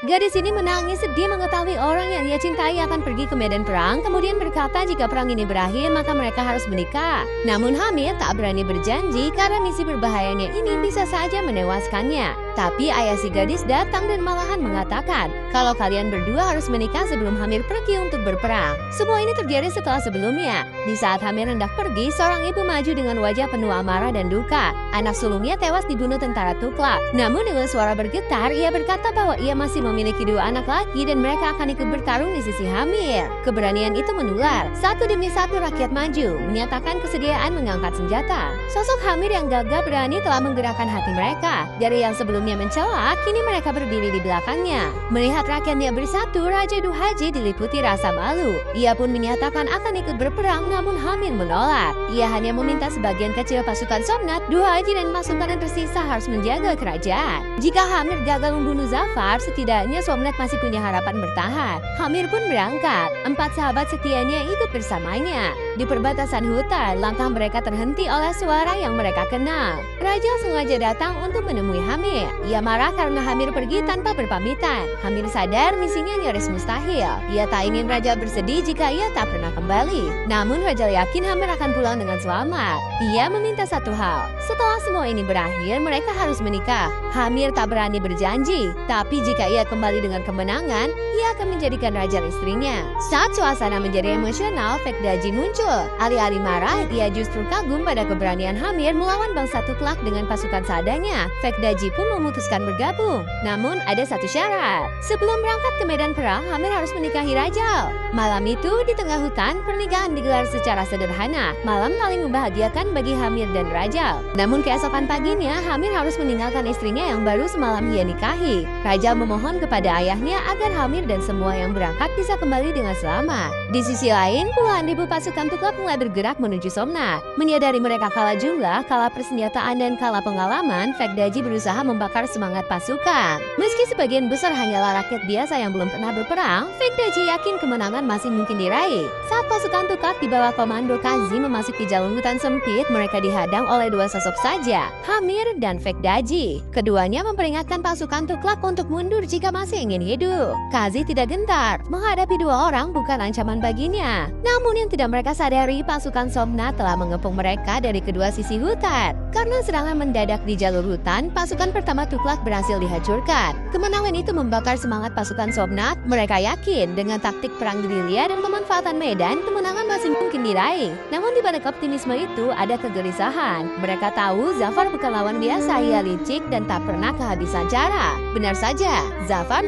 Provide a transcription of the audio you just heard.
Gadis ini menangis sedih mengetahui orang yang ia cintai akan pergi ke medan perang, kemudian berkata jika perang ini berakhir maka mereka harus menikah. Namun Hamir tak berani berjanji karena misi berbahayanya ini bisa saja menewaskannya. Tapi ayah si gadis datang dan malahan mengatakan kalau kalian berdua harus menikah sebelum Hamir pergi untuk berperang. Semua ini terjadi setelah sebelumnya. Di saat Hamir hendak pergi, seorang ibu maju dengan wajah penuh amarah dan duka. Anak sulungnya tewas dibunuh tentara Tuklak. Namun dengan suara bergetar, ia berkata bahwa ia masih memiliki 2 anak lagi dan mereka akan ikut bertarung di sisi Hamir. Keberanian itu menular. Satu demi satu rakyat maju, menyatakan kesediaan mengangkat senjata. Sosok Hamir yang gagah berani telah menggerakkan hati mereka. Dari yang sebelumnya mencela, kini mereka berdiri di belakangnya. Melihat rakyatnya bersatu, Raja Duhaji diliputi rasa malu. Ia pun menyatakan akan ikut berperang, namun Hamir menolak. Ia hanya meminta sebagian kecil pasukan Somnat, Duhaji dan pasukan yang tersisa harus menjaga kerajaan. Jika Hamir gagal membunuh Zafar, setidaknya Somnat masih punya harapan bertahan. Hamir pun berangkat. 4 sahabat setianya ikut bersamanya. Di perbatasan hutan, langkah mereka terhenti oleh suara yang mereka kenal. Raja sengaja datang untuk menemui Hamir. Ia marah karena Hamir pergi tanpa berpamitan. Hamir sadar misinya nyaris mustahil. Ia tak ingin Raja bersedih jika ia tak pernah kembali. Namun Raja yakin Hamir akan pulang dengan selamat. Ia meminta satu hal. Setelah semua ini berakhir, mereka harus menikah. Hamir tak berani berjanji, tapi jika ia kembali dengan kemenangan, ia akan menjadikan Raja istrinya. Saat suasana menjadi emosional, Fekdaji muncul. Alih-alih marah, ia justru kagum pada keberanian Hamir melawan bangsa Tuklak dengan pasukan seadanya. Fekdaji pun memutuskan bergabung. Namun ada satu syarat. Sebelum berangkat ke medan perang, Hamir harus menikahi Rajal. Malam itu di tengah hutan, pernikahan digelar secara sederhana. Malam paling membahagiakan bagi Hamir dan Rajal. Namun keesokan paginya, Hamir harus meninggalkan istrinya yang baru semalam ia nikahi. Rajal memohon kepada ayahnya agar Hamir dan semua yang berangkat bisa kembali dengan selamat. Di sisi lain, puluhan ribu pasukan Tuklak mulai bergerak menuju Somnat. Menyadari mereka kalah jumlah, kalah persenjataan dan kalah pengalaman, Fekdaji berusaha membakar semangat pasukan. Meski sebagian besar hanyalah rakyat biasa yang belum pernah berperang, Fekdaji yakin kemenangan masih mungkin diraih. Saat pasukan Tuklak di bawah komando Kazi memasuki jalur hutan sempit, mereka dihadang oleh 2 sosok saja, Hamir dan Fekdaji. Keduanya memperingatkan pasukan Tuklak untuk mundur jika masih ingin hidup. Kazi tidak gentar. Menghadapi 2 orang bukan ancaman baginya. Namun yang tidak mereka sadari, pasukan Somnat telah mengepung mereka dari kedua sisi hutan. Karena serangan mendadak di jalur hutan, pasukan pertama Tuklak berhasil dihancurkan. Kemenangan itu membakar semangat pasukan Somnat. Mereka yakin dengan taktik perang gerilya dan pemanfaatan medan, kemenangan masih mungkin diraih. Namun di balik optimisme itu ada kegelisahan. Mereka tahu Zafar bukan lawan biasa, ia licik dan tak pernah kehabisan cara. Benar saja, Zafar